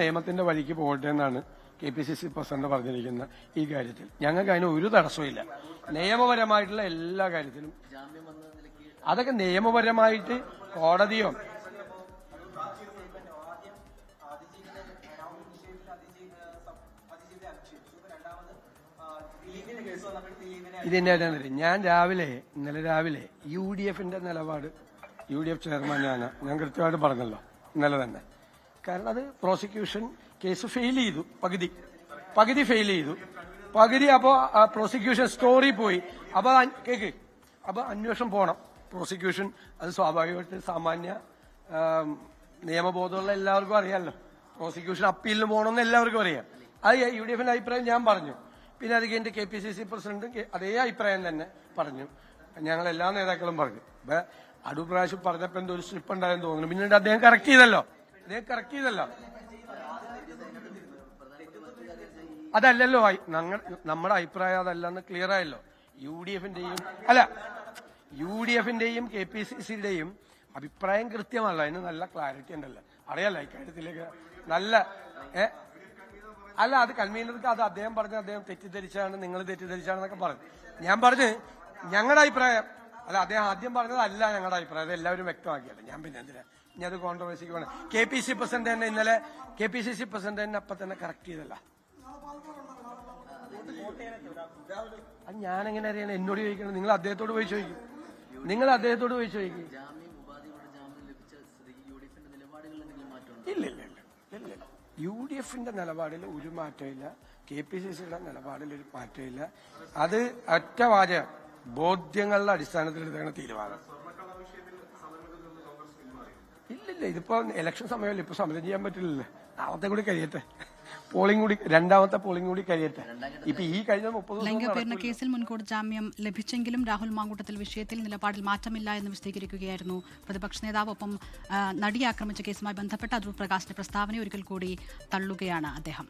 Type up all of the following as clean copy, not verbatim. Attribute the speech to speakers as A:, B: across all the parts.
A: നിയമത്തിന്റെ വഴിക്ക് പോകട്ടെ എന്നാണ് KPCC പ്രസിഡന്റ് പറഞ്ഞിരിക്കുന്ന ഈ കാര്യത്തിൽ. ഞങ്ങൾക്ക് അതിന് ഒരു തടസ്സമില്ല. നിയമപരമായിട്ടുള്ള എല്ലാ കാര്യത്തിലും അതൊക്കെ നിയമപരമായിട്ട് കോടതിയോ ഇതിന്റെ ഞാൻ ഇന്നലെ രാവിലെ UDF നിലപാട് UDF ചെയർമാൻ ഞാൻ കൃത്യമായിട്ട് പറഞ്ഞല്ലോ ഇന്നലെ തന്നെ. കാരണം അത് പ്രോസിക്യൂഷൻ കേസ് ഫെയിൽ ചെയ്തു, പകുതി ഫെയിൽ ചെയ്തു. അപ്പോ പ്രോസിക്യൂഷൻ സ്റ്റോറി പോയി. അപ്പൊ അന്വേഷണം പോണം പ്രോസിക്യൂഷൻ. അത് സ്വാഭാവികമായിട്ട് സാമാന്യ നിയമബോധമുള്ള എല്ലാവർക്കും അറിയാമല്ലോ. പ്രോസിക്യൂഷൻ അപ്പീലിന് പോകണമെന്ന് എല്ലാവർക്കും അറിയാം. അത് UDF അഭിപ്രായം ഞാൻ പറഞ്ഞു. പിന്നെ അത് കഴിഞ്ഞിട്ട് KPCC പ്രസിഡന്റും അതേ അഭിപ്രായം തന്നെ പറഞ്ഞു. ഞങ്ങൾ എല്ലാ നേതാക്കളും പറഞ്ഞു. അടുത്ത പ്രാവശ്യം പറഞ്ഞപ്പോ എന്തോ ഒരു സ്ലിപ്പ് ഉണ്ടായെന്ന് തോന്നുന്നു. പിന്നീട് അദ്ദേഹം കറക്റ്റ് ചെയ്തല്ലോ. അതല്ലല്ലോ നമ്മുടെ അഭിപ്രായം അതല്ലെന്ന് ക്ലിയർ ആയല്ലോ. UDF KPCCയുടെയും അഭിപ്രായം കൃത്യമല്ല. അതിന് നല്ല ക്ലാരിറ്റി ഉണ്ടല്ലോ, അറിയാലോ ഇക്കാര്യത്തിലേക്ക്. അത് കൺവീനർക്ക് അത് അദ്ദേഹം തെറ്റിദ്ധരിച്ചാണ്, നിങ്ങൾ തെറ്റിദ്ധരിച്ചാണെന്നൊക്കെ പറഞ്ഞു. ഞാൻ പറഞ്ഞു ഞങ്ങളുടെ അഭിപ്രായം അദ്ദേഹം ആദ്യം പറഞ്ഞതല്ല ഞങ്ങളുടെ അഭിപ്രായം. അത് എല്ലാവരും വ്യക്തമാക്കിയല്ലോ. ഞാൻ പിന്നെ എന്തിനാ ഇനി അത് കോൺട്രവേഴ്സിക്ക് വേണം. KPCC പ്രസിഡന്റ് തന്നെ ഇന്നലെ അപ്പൊ തന്നെ കറക്റ്റ് ചെയ്തല്ല. അത് ഞാനെങ്ങനെ അറിയണം? എന്നോട് ചോദിക്കണം. നിങ്ങൾ അദ്ദേഹത്തോട് പോയി ചോദിക്കും. ഇല്ല. UDF നിലപാടിൽ ഒരു മാറ്റമില്ല. KPCCയുടെ നിലപാടിൽ ഒരു മാറ്റമില്ല. അത് ഒറ്റ വാചകം, ബോധ്യങ്ങളുടെ അടിസ്ഥാനത്തിൽ എടുക്കുന്ന തീരുമാനം. ഇല്ലില്ല, ഇതിപ്പോ ഇലക്ഷൻ സമയമല്ലേ, ഇപ്പൊ സമരം ചെയ്യാൻ പറ്റില്ലല്ലോ. നാളത്തെ കൂടി കഴിയട്ടെ, രണ്ടാമത്തെ പോളിംഗ് കൂടി കഴിയട്ടെ. ഇപ്പൊ ഈ കഴിഞ്ഞ 30
B: ലൈംഗിക കേസിൽ മുൻകൂർ ജാമ്യം ലഭിച്ചെങ്കിലും രാഹുൽ മാങ്കൂട്ടത്തിൽ വിഷയത്തിൽ നിലപാടിൽ മാറ്റമില്ല എന്ന് വിശദീകരിക്കുകയായിരുന്നു പ്രതിപക്ഷ നേതാവ്. ഒപ്പം നടിയെ ആക്രമിച്ച കേസുമായി ബന്ധപ്പെട്ട് അടൂർ പ്രകാശിന്റെ പ്രസ്താവന ഒരിക്കൽ കൂടി തള്ളുകയാണ് അദ്ദേഹം.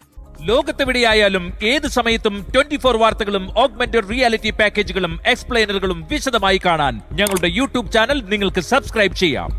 C: ലോകത്തെവിടെയായാലും ഏത് സമയത്തും 24 വാർത്തകളും ഓഗ്മെന്റഡ് റിയാലിറ്റി പാക്കേജുകളും എക്സ്പ്ലെയിനറുകളും വിശദമായി കാണാൻ ഞങ്ങളുടെ YouTube ചാനൽ നിങ്ങൾക്ക് സബ്സ്ക്രൈബ് ചെയ്യാം.